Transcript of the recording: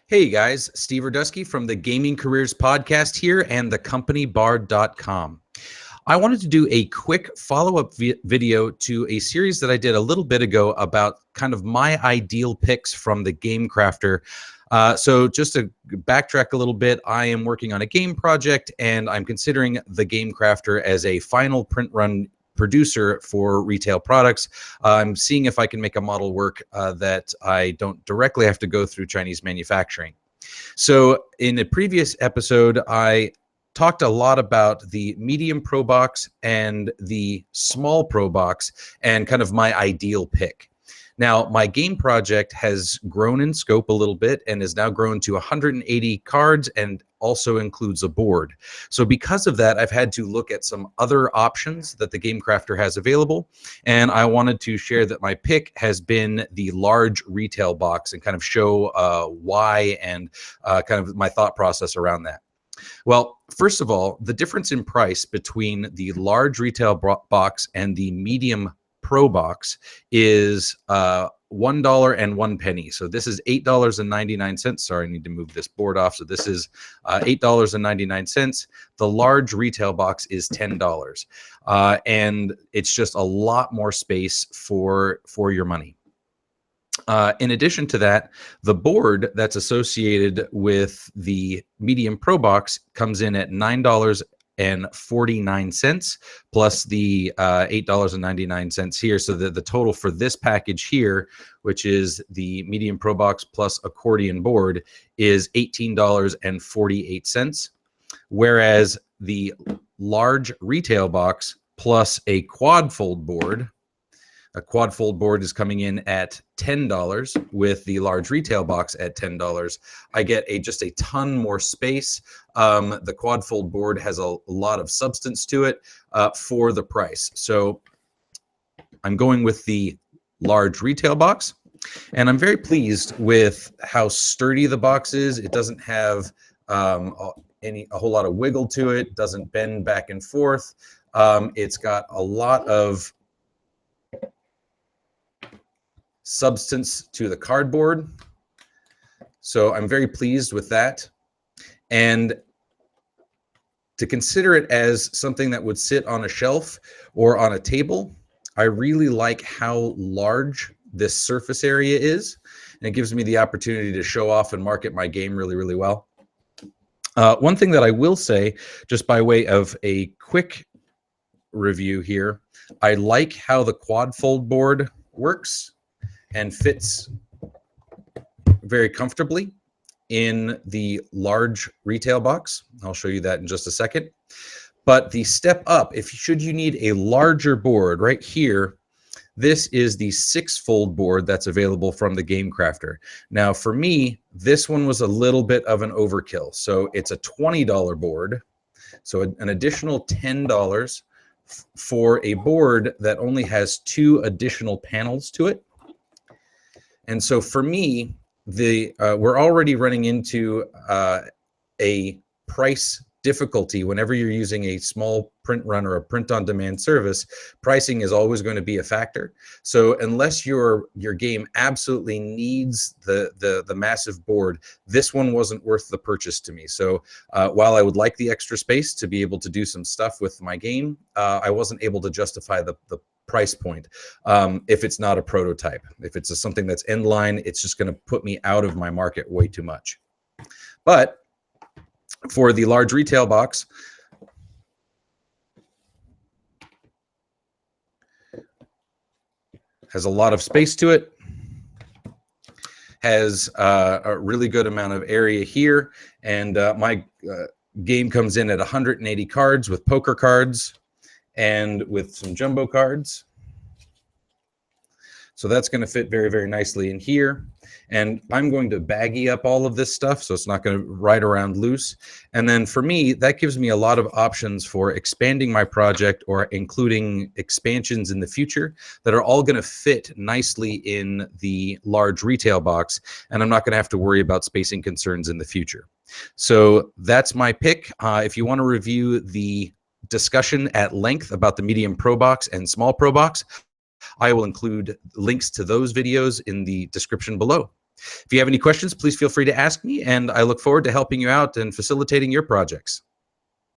Hey guys, Steve Rudusky from the Gaming Careers Podcast here and thecompanybar.com. I wanted to do a quick follow-up video to a series that I did a little bit ago about kind of my ideal picks from the Game Crafter. So just to backtrack a little bit, I am working on a game project and I'm considering the Game Crafter as a final print run producer for retail products. I'm seeing if I can make a model work that I don't directly have to go through Chinese manufacturing. So in a previous episode, I talked a lot about the medium Pro Box and the small Pro Box and kind of my ideal pick. Now, my game project has grown in scope a little bit and is now grown to 180 cards and also includes a board. So because of that, I've had to look at some other options that the Game Crafter has available. And I wanted to share that my pick has been the large retail box and kind of show why and kind of my thought process around that. Well, first of all, the difference in price between the large retail box and the medium Pro Box is $1.01. So this is $8.99. Sorry, I need to move this board off. So this is $8.99. The large retail box is $10, and it's just a lot more space for your money. In addition to that, the board that's associated with the medium Pro Box comes in at $9.49 plus the $8.99 here. So the total for this package here, which is the medium Pro Box plus accordion board, is $18.48. Whereas the large retail box plus a quad fold board, a quad fold board is coming in at $10 with the large retail box at $10. I get just a ton more space. The quad fold board has a lot of substance to it for the price. So I'm going with the large retail box, and I'm very pleased with how sturdy the box is. It doesn't have a whole lot of wiggle to it. Doesn't bend back and forth. It's got a lot of substance to the cardboard. So I'm very pleased with that. And to consider it as something that would sit on a shelf or on a table, I really like how large this surface area is. And it gives me the opportunity to show off and market my game really, really well. One thing that I will say, just by way of a quick review here, I like how the quad fold board works and fits very comfortably in the large retail box. I'll show you that in just a second. But the step up, should you need a larger board, right here, this is the 6-fold board that's available from the Game Crafter. Now for me, this one was a little bit of an overkill. So it's a $20 board. So an additional $10 for a board that only has 2 additional panels to it. And so for me, we're already running into a price difficulty whenever you're using a small print run or a print-on-demand service. Pricing is always going to be a factor. So unless your game absolutely needs the massive board, this one wasn't worth the purchase to me. So while I would like the extra space to be able to do some stuff with my game, I wasn't able to justify the price point if it's not a prototype. If it's something that's end line, it's just going to put me out of my market way too much. But for the large retail box, has a lot of space to it, has a really good amount of area here, and my game comes in at 180 cards with poker cards and with some jumbo cards. So that's going to fit very, very nicely in here. And I'm going to baggy up all of this stuff so it's not going to ride around loose. And then for me, that gives me a lot of options for expanding my project or including expansions in the future that are all going to fit nicely in the large retail box. And I'm not going to have to worry about spacing concerns in the future. So that's my pick. If you want to review the discussion at length about the medium Pro Box and small Pro Box, I will include links to those videos in the description below. If you have any questions, please feel free to ask me, and I look forward to helping you out and facilitating your projects.